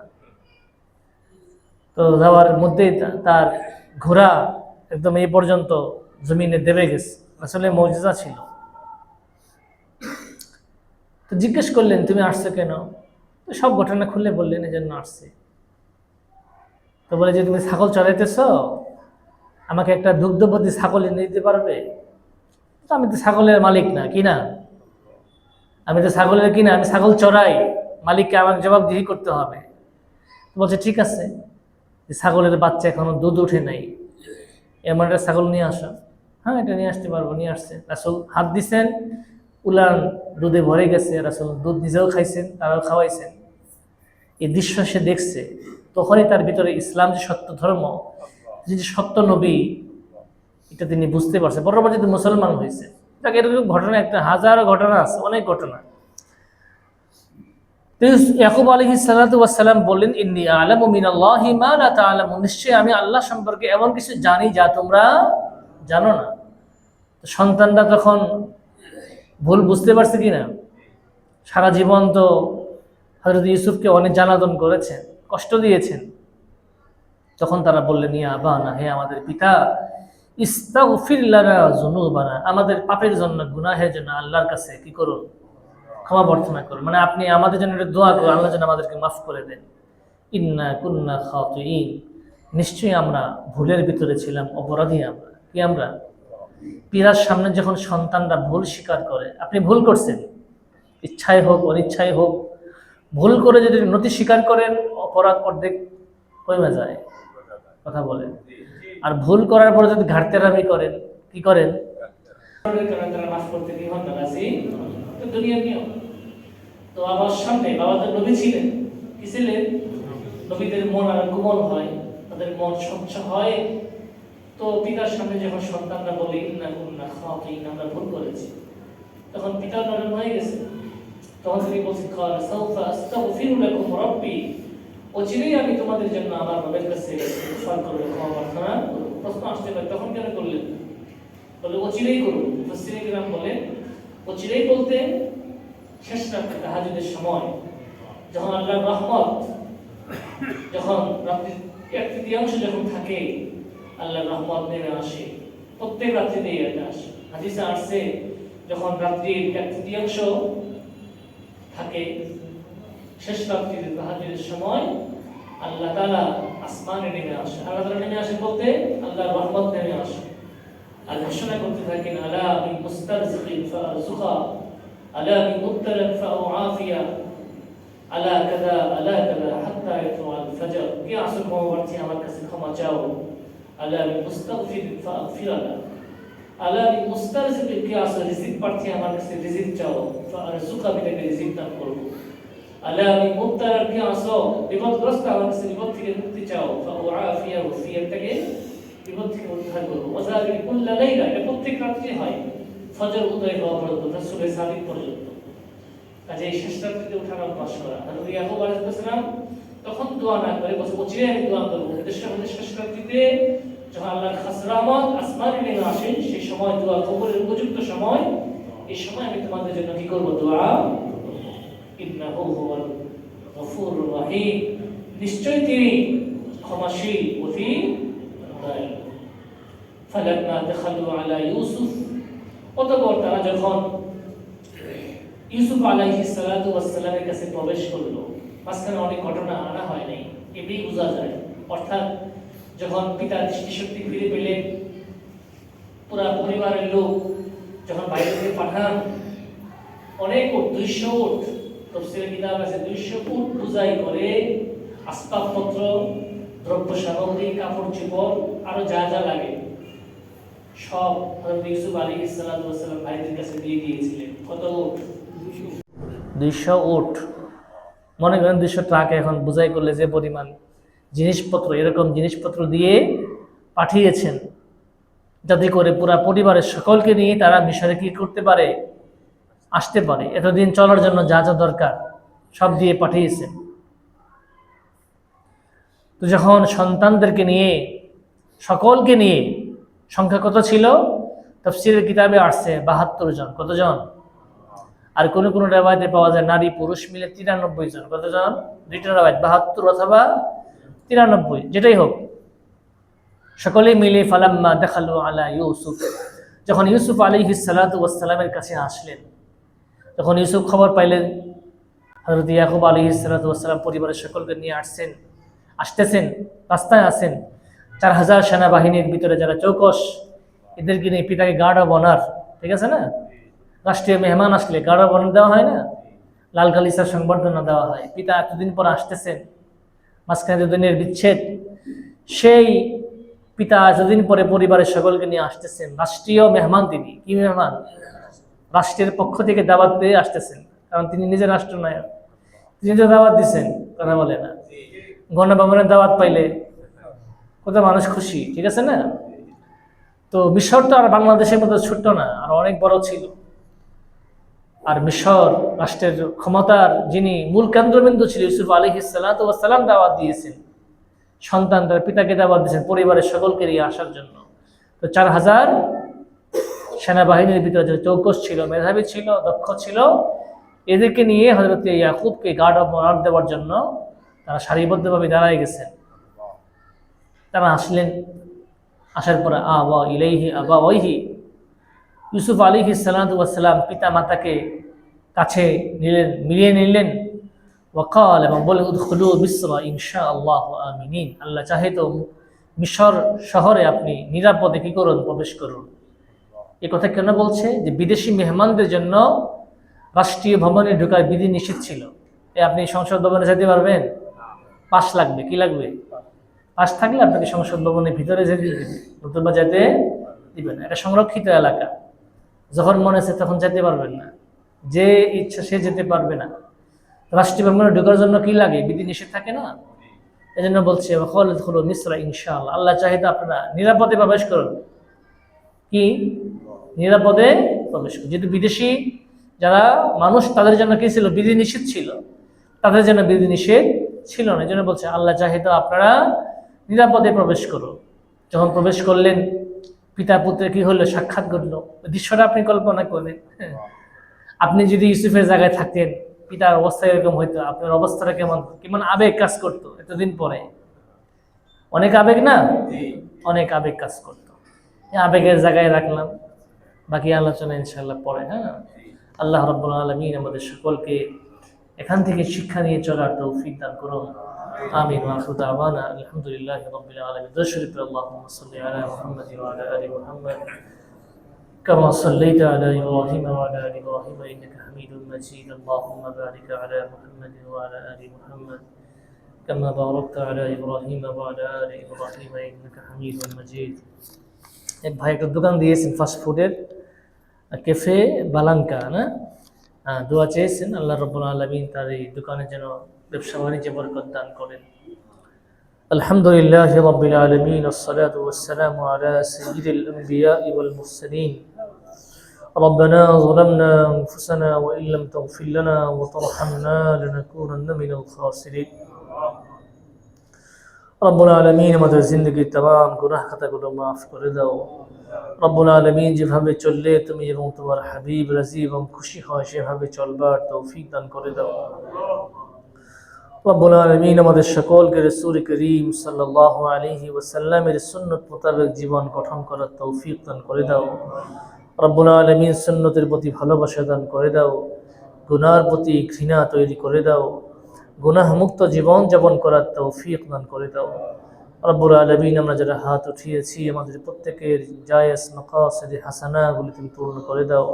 তো যাওয়ার মধ্যেই তার ঘোড়া একদম এই পর্যন্ত জমিনে দেবে গেছে, আসলে মউজিজা ছিল। তো জিজ্ঞেস করলেন তুমি আসছো কেন? তো সব ঘটনা খুলে বললেন এই জন্য আসছে। তো বলে যে তুমি ছাগল চড়াইতেছ, আমাকে একটা দুগ্ধবতী ছাগল এনে দিতে পারবে? তো আমি তো ছাগলের মালিক না, কি না? আমি তো ছাগলের কিনা, আমি ছাগল চড়াই, মালিককে আমাকে জবাবদিহি করতে হবে। বলছে ঠিক আছে, ছাগলের বাচ্চা এখনো দুধ উঠে নাই, এমন একটা ছাগল নিয়ে আসো। হ্যাঁ, এটা নিয়ে আসতে পারবো। নিয়ে আসছে, রাসূল হাত দিছেন, উলান দুধে ভরে গেছে। রাসূল দুধ নিজেও খাইছেন, তারাও খাওয়াইছেন। এই দৃশ্য সে দেখছে, তখনই তার ভিতরে ইসলাম যে সত্য ধর্ম, যে সত্য নবী, এটা তিনি বুঝতে পারছেন। পরবর্তীতে মুসলমান হয়েছে। তাকে এরকম ঘটনা একটা হাজারো ঘটনা আছে, অনেক ঘটনা। ইয়াকুব আলাইহিস সালাতু ওয়াস সালাম বললেন, ইন্নী আ'লামু মিনাল্লাহি মা লা তা'লামুন, নিশ্চয়ই আমি আল্লাহ সম্পর্কে এমন কিছু জানি যা তোমরা জানো না। তো সন্তানরা তখন ভুল বুঝতে পারছে কিনা? সারা জীবন তো হযরত ইউসুফকে অনেক জ্বালাতন করেছেন, কষ্ট দিয়েছেন। তখন তারা বললেন, ইয়া আবানা, হে আমাদের পিতা, ইস্তাগফির লানা যুনুবানা, আমাদের পাপের জন্য, গুনাহের জন্য আল্লাহর কাছে কি করুন? ক্ষমা প্রার্থনা করুন। মানে আপনি আমাদের জন্য একটা দোয়া করুন, আল্লাহ যেন আমাদেরকে মাফ করে দেন। ইন্না কুন্না খাতিঈন, নিশ্চয়ই আমরা ভুলের ভিতরে ছিলাম, অপরাধী আমরা। কি আমরা? পিতার সামনে যখন সন্তানরা ভুল স্বীকার করে, আপনি ভুল করছেন, ইচ্ছায় হোক অনিচ্ছায় হোক, ভুল করে যদি নতি স্বীকার করেন, অপরাধ অর্ধেক কমে যায়। কথা বলেন। আর ভুল করার পরে যদি ঘাটতেরামি করেন, কি করেন? মাফ করতে কি হন না রাজি? তো দুনিয়ার নিয়ম। তো আমার সামনে বাবাদের নবী ছিলেন, কি ছিলেন? নবীদের মন আর কোমল হয়, তাদের মন স্বচ্ছ হয়। তো পিতার সামনে যখন সন্তানরা বলে ইন্না কুন্না খাতিঈন, আমরা ভুল করেছি, তখন পিতা নরম হয়ে গেছে। তখন তিনি বলছেন, ক্বালা সাউফা আস্তাগফিরু লাকুম রাব্বি, অচিরেই আমি তোমাদের জন্য আমার রবের কাছে ইস্তিগফার করব, ক্ষমা প্রার্থনা করব। প্রশ্ন আসতে পারে, তখন কেন করলেন? বলে অচিরেই করুন। মুফাসসিরিন কিরাম বলেন, অচিরেই বলতে শেষ রাতে তাহাজ্জুদের সময়, যখন আল্লাহর রহমত, যখন রাত্রির 1/3 যখন থাকে, আল্লাহর রহমত নেমে আসে। প্রত্যেক রাত্রিতেই এটা আসে। হাদিসে আসছে, যখন রাত্রির 1/3 থাকে, শেষ রাত্রির তাহাজ্জুদের সময় আল্লাহ তাআলা আসমানে নেমে আসে। আল্লাহ তাআলা নেমে আসে বলতে আল্লাহর রহমত নেমে আসে। আর ঘোষণা করতে থাকেন, আলা মিন মুস্তারজিকিন ফারজুকা, আলা মিন মুবতালান ফাউআফিয়া, আলা কাযা আলা কাযা হাত্তা ইয়াতলুআল ফাজর, কি আসল ক্ষমা প্রার্থী আমার কাছে ক্ষমা চাও। আলা মিন মুস্তাগফির ফাগফির লা, আলা মিন মুস্তারজিকিন, কি আসল রিজিক প্রার্থী আমার কাছে রিজিক চাও, ফারজুকা, বিটাকে রিজিক দান করব। আলা মিন মুবতালান, কি আসল বিপদগ্রস্ত আমার কাছে বিপদ থেকে মুক্তি চাও, ফাউআফিয়া, ফিয়াটাকে বিপদ থেকে উদ্ধার করবো। ওয়াজারি কুল্লা লাইলা, এটা প্রত্যেক রাত্রে হয়, ফজর উদয় হওয়া পর্যন্ত, সূরা সাদিক পর্যন্ত। কাজে এই শেষ রাত্রিতে ওঠার অভ্যাস করা। হযরত ইয়াকুব আলাইহিস সালাম তখন দোয়া না করে বলছে, অচিরে আমি দোয়া করব। উদ্দেশ্য হলো শেষ রাত্রিতে যখন আল্লাহর খাস রহমত আসমানে নেমে আসেন, সেই সময় দোয়া কবুলের উপযুক্ত সময়, এই সময় আমি তোমাদের জন্য কি করব? দোয়া। ইন্নাহু হুয়াল গফুরুর রহিম, নিশ্চয়ই তিনি ক্ষমাশীল, অতি দয়ালু। ফালাম্মা দাখালু আলা ইউসুফ, অতঃপর তারা যখন ইউসুফ আলাইহিস সালাতু ওয়াস সালামের কাছে প্রবেশ করলো, মাঝখানে অনেক ঘটনা আনা হয় নাই, এটাই বোঝা যায়। অর্থাৎ যখন পিতা দৃষ্টিশক্তি ফিরে পেলেন, পুরা পরিবারের লোক যখন বাইরে থেকে পাঠান, অনেক উট, 200 উট, তাফসীরে কিতাব আছে 200 উট বোঝাই করে আসবাবপত্র, দ্রব্য সামগ্রী, কাপড় চোপড়, আরো যা যা লাগে সব হযরত ইউসুফ আলাইহিস সালাতু ওয়াস সালাম ভাইদের কাছে দিয়ে গিয়েছিলেন। কত উট? 200 উট। মনে করেন 200 ট্রাক এখন বোঝাই করলে যে পরিমাণ জিনিসপত্র, এরকম জিনিসপত্র দিয়ে পাঠিয়েছেন যাতে করে পুরা পরিবারের সকলকে নিয়ে তারা মিশরে কি করতে পারে, আসতে পারে। এতদিন চলার জন্য যা যা দরকার সব দিয়ে পাঠিয়েছেন। তো যখন সন্তানদেরকে নিয়ে, সকলকে নিয়ে, সংখ্যা কত ছিল? তাফসীরের কিতাবে আসছে 72 জন। কতজন? আর কোন কোন রেওয়ায়েতে পাওয়া যায় নারী পুরুষ মিলে 93 জন। কতজন? দুইটা রেওয়ায়েত 72 অথবা 93, যেটাই হোক। সকলে মিলে ফালাম্মা দাখালু আলা ইউসুফ, যখন ইউসুফ আলাইহিস সালাতু ওয়াস সালামের কাছে আসলেন, তখন ইউসুফ খবর পাইলেন হযরত ইয়াকুব আলাইহিস সালাতু ওয়াস সালাম পরিবারের সকলকে নিয়ে আসতেছেন, রাস্তায় আছেন। 4000 সেনাবাহিনীর ভিতরে যারা চৌকস, এদেরকে নিয়ে পিতাকে গার্ড অব অনার, ঠিক আছে না, রাষ্ট্রীয় মেহমান আসলে গার্ড অব অনার দেওয়া হয় না, লাল গালিচার সংবর্ধনা দেওয়া হয়। পিতা এতদিন পর আসতেছেন, মাঝখানে দুদিনের বিচ্ছেদ, সেই পিতা এতদিন পরে পরিবারের সকলকে নিয়ে আসতেছেন। রাষ্ট্রীয় মেহমান তিনি। কি মেহমান? রাষ্ট্রের পক্ষ থেকে দাওয়াত পেয়ে আসতেছেন, কারণ তিনি নিজের রাষ্ট্রনায়ক। তিনি তো দাওয়াত দিচ্ছেন, কথা বলে না। গণভবনের দাওয়াত পাইলে কত মানুষ খুশি, ঠিক আছে না? তো মিশর তো আর বাংলাদেশের মতো ছোট্ট না, আর অনেক বড় ছিল। আর মিশর রাষ্ট্রের ক্ষমতার যিনি মূল কেন্দ্রবিন্দু ছিল, ইউসুফ আলাইহিস সালাতু ওয়াস সালাম দাওয়াত দিয়েছেন, সন্তান তার পিতাকে দাওয়াত দিয়েছেন পরিবারের সকলকে নিয়ে আসার জন্য। তো 4000 সেনাবাহিনীর ভিতরে যে চৌকস ছিল, মেধাবী ছিল, দক্ষ ছিল, এদেরকে নিয়ে হযরত ইয়াকুবকে গার্ড অব অনার দেওয়ার জন্য তারা সারিবদ্ধভাবে দাঁড়ায় গেছেন। তারা আসলেন, আসার পরে আওয়া ইলাইহি আবাওয়াইহি, ইউসুফ আলাইহিস সালাতু ওয়াস সালাম পিতা মাতাকে কাছে নিলেন, মিলিয়ে নিলেন। ওয়াকাল, এবং বলে উদখুলু মিসর ইনশাআল্লাহু আমিনিন, আল্লাহ চাহে তো মিশর শহরে আপনি নিরাপদে কি করুন, প্রবেশ করুন। এই কথা কেন বলছে? যে বিদেশি মেহমানদের জন্য রাষ্ট্রীয় ভবনে ঢোকার বিধি নিষেধ ছিল। আপনি সংসদ ভবনে যেতে পারবেন? পাস লাগবে। কি লাগবে? পাস থাকলে আপনাকে সংসদ ভবনের ভিতরে যেতে দিবে, নতুবা যেতে দিবে না। এটা সংরক্ষিত এলাকা, যখন মনে আছে তখন যেতে পারবেন না, যে ইচ্ছা সে যেতে পারবে না। রাষ্ট্রীয় ভবনে ঢোকার জন্য কি লাগে? বিধি নিষেধ থাকে না? এই জন্য বলছে ওয়াকাল মিসরা ইনশাআল্লাহ, আল্লাহ চাহিদা আপনারা নিরাপদে প্রবেশ করুন। কি? নিরাপদে প্রবেশ করুন। যেহেতু বিদেশি যারা মানুষ, তাদের জন্য কি ছিল? বিধি নিষেধ ছিল, তাদের জন্য বিধি নিষেধ ছিল না। এই জন্য বলছে আল্লাহ চাহিদা আপনারা নিরাপদে প্রবেশ করুন। যখন প্রবেশ করলেন, পিতা পুত্রের কি হলো? সাক্ষাৎ ঘটলো। দৃশ্যটা আপনি কল্পনা করলেন। আপনি যদি ইউসুফের জায়গায় থাকতেন, পিতার অবস্থা এরকম হইতো, আপনার অবস্থাটা কেমন? কেমন আবেগ কাজ করতো এতদিন পরে? অনেক আবেগ না? অনেক আবেগ কাজ করতো। আবেগের জায়গায় রাখলাম, বাকি আলোচনা ইনশাআল্লাহ পরে। হ্যাঁ, আল্লাহ রাব্বুল আলামিন আমাদের সকলকে এখান থেকে শিক্ষা নিয়ে চলার তৌফিক দান করুন। আমিন। ওয়া আখিরু দাওয়ানা আলহামদুলিল্লাহি রাব্বিল আলামিন। দরুদ আল্লাহুম্মা সাল্লি আলা মুহাম্মাদ ওয়া আলা আলি মুহাম্মাদ كما صليت على إبراهيم وعلى آل إبراهيم إنك حميد مجيد. اللهم بارك على محمد وعلى آل محمد كما باركت على إبراهيم وعلى آل إبراهيم إنك حميد مجيد. এক ভাই একটা দোকান দিয়েছেন ফাস্ট ফুডের, ক্যাফে বালাঙ্কা না? দোয়া চেয়েছেন আল্লাহ রাব্বুল আলামিন তার এই দোকানে যেন ব্যবসা বাণিজ্যে বরকত দান করেন। আলহামদুলিল্লাহি রাব্বিল আলামিন, والصلاة والسلام على سيد الأنبياء والمرسلين. ربنا ظلمنا أنفسنا وإن لم تغفر لنا وترحمنا لنكونن من الخاسرين. রব্বুল আলামিন আমাদের জিন্দেগির तमाम গুনাহ খাতাগুলো মাফ করে দাও। রব্বুল আলামিন যেভাবে চললে তুমি এবং তোমার হাবিব রাজি এবং খুশি হয় সেভাবে চলবার তৌফিক দান করে দাও। রব্বুল আলামিন আমাদের সকলকে রাসূল করিম সাল্লাল্লাহু আলাইহি ওয়াসাল্লামের সুন্নাত মোতাবেক জীবন গঠন করার তৌফিক দান করে দাও। রব্বুল আলামিন সুন্নতের প্রতি ভালোবাসা দান করে দাও, গুনাহর প্রতি ঘৃণা তৈরি করে দাও, গুনাহ মুক্ত জীবন যাপন করার তৌফিক দান করে দাও। রব্বুল আলামিন আমরা যারা হাত উঠিয়েছি আমাদের প্রত্যেকের জায়েজ মাকাসিদ হাসানাগুলি তুমি পূর্ণ করে দাও।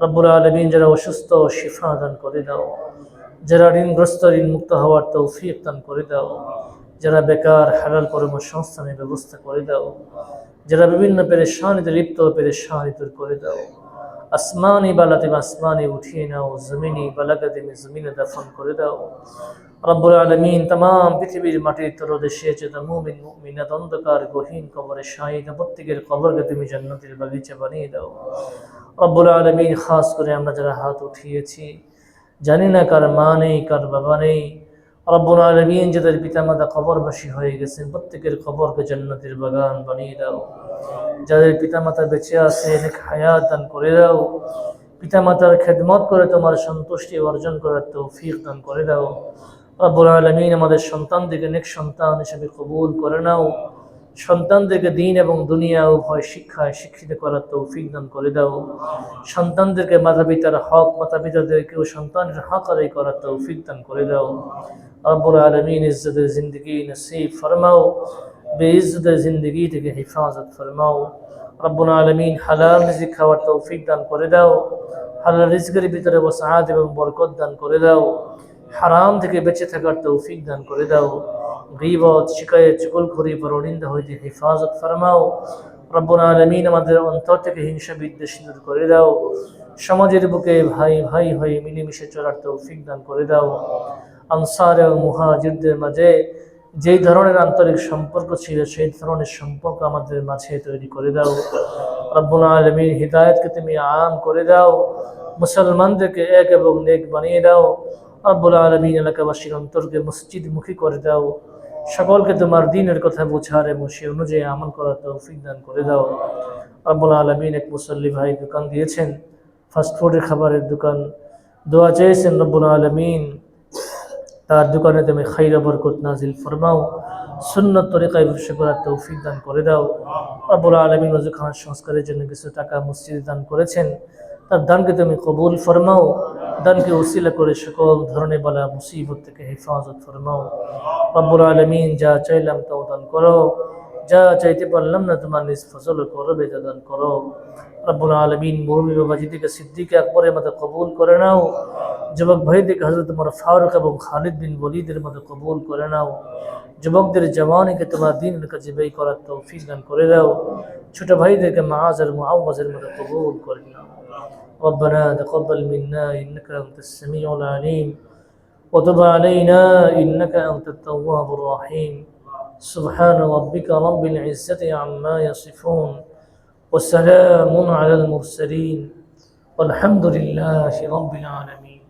রব্বুল আলামিন যারা অসুস্থ শিফা দান করে দাও, যারা ঋণগ্রস্ত ঋণ মুক্ত হওয়ার তৌফিক দান করে দাও, যারা বেকার হালাল কর্মসংস্থানের ব্যবস্থা করে দাও, যারা বিভিন্ন পেরেশানিতে লিপ্ত, পেরেশানি দূর করে দাও। আসমানি বালাতে আসমানে উঠিয়ে নাও, জমিনি বালাতে জমিনে দাফন করে দাও। রব্বুল আলামিন तमाम পৃথিবীর মাটির তলদেশে যত মুমিন মুমিনাত অন্ধকার গহীন কবরে শায়িত প্রত্যেকের কবরকে তুমি জান্নাতের বাগিচা বানিয়ে দাও। রব্বুল আলামিন, খাস করে আমরা যারা হাত উঠিয়েছি, জানি না কার মা নেই, কার বাবা নেই। রব্বুল আলামিন, যাদের পিতামাতা কবরবাসী হয়ে গেছেন, প্রত্যেকের কবরকে জান্নাতের বাগান বানিয়ে দাও। যাদের পিতামাতা বেঁচে আছে, নেক হায়াত দান করে দাও। পিতামাতার খেদমত করে তোমার সন্তুষ্টি অর্জন করার তৌফিক দান করে দাও। রব্বুল আলামিন, আমাদের সন্তানদেরকে নেক সন্তান হিসেবে কবুল করে নাও। সন্তানদেরকে দিন এবং দুনিয়া উভয় শিক্ষায় শিক্ষিত করার তৌফিক দান করে দাও। সন্তানদেরকে মাতা পিতার হক, মাতা পিতাদেরকেও সন্তানের হক আদায় করার তৌফিক দান করে দাও। রব্বুল আলামিন, ইজ্জতের জিন্দগি নসিব ফরমাও, বেইজ্জতের জিন্দগি থেকে হেফাজত ফরমাও। রব্বুল আলামিন, হালাল রিজিক খাওয়ার তৌফিক দান করে দাও। হালাল রিজকের ভিতরে ওয়াসাআত এবং বরকত দান করে দাও। হারাম থেকে বেঁচে থাকার তৌফিক দান করে দাও। গীবত, শিকায়ত, চুগলখড়ি, পরনিন্দা হইতে হেফাজত ফরমাও। রব্বুল আলামিন, আমাদের অন্তর থেকে হিংসা বিদ্বেষ দূর করে দাও। সমাজের বুকে ভাই ভাই হয়ে মিলেমিশে চলার তৌফিক দান করে দাও। আনসার এবং মুহাজিরদের মাঝে যেই ধরনের আন্তরিক সম্পর্ক ছিল, সেই ধরনের সম্পর্ক আমাদের মাঝে তৈরি করে দাও। রব্বুল আলামিন, হিদায়াতকে তুমি আম করে দাও। মুসলমানদেরকে এক এবং নেক বানিয়ে দাও। রব্বুল আলামিন, এলাকাবাসীর অন্তরকে মসজিদমুখী করে দাও। সকলকে তোমার দ্বীনের কথা বোঝার এবং সে অনুযায়ী আমল করার তৌফিক দান করে দাও। রব্বুল আলামিন, এক মুসল্লি ভাই দোকান দিয়েছেন, ফাস্টফুডের খাবারের দোকান, দোয়া চেয়েছেন। রব্বুল আলামিন, তার দোকানে তুমি খাইর বরকত নাজিল ফরমাও। সুন্নত তরিকায় ব্যবসা করার তৌফিক দান করে দাও। রব্বুল আলামিন, ওযুখানা সংস্কারের জন্য কিছু টাকা মসজিদে দান করেছেন, তার দানকে তুমি কবুল ফরমাও। দানকে উসিলা করে সকল ধরনের বালা মুসিবত থেকে হেফাজত ফরমাও। রব্বুল আলামিন, যা চাইলাম তাও দান করো, যা চাইতে পারলাম না তোমার নিজ ফজল করো, বেদা দান করো। রব্বুল আলামিন, মুরব্বী বাবাজিদিকে সিদ্দিক আকবরের মতো কবুল করে নাও। যুবক ভাইদেরকে হযরত ওমর ফারুক এবং খালিদ বিন ওলীদের মতো কবুল করে নাও। যুবকদের জওয়ানিকে তোমার দ্বীনের কাজে ব্যয় করার তৌফিক দান করে দাও। ছোট ভাইদেরকে মাআজ আর মুআওয়াজের মতো কবুল করে নাও। ربنا تقبل منا إنك أنت السميع العليم وتب علينا إنك أنت التواب الرحيم. سبحان ربك رب العزة عما يصفون وسلام على المرسلين والحمد لله رب العالمين.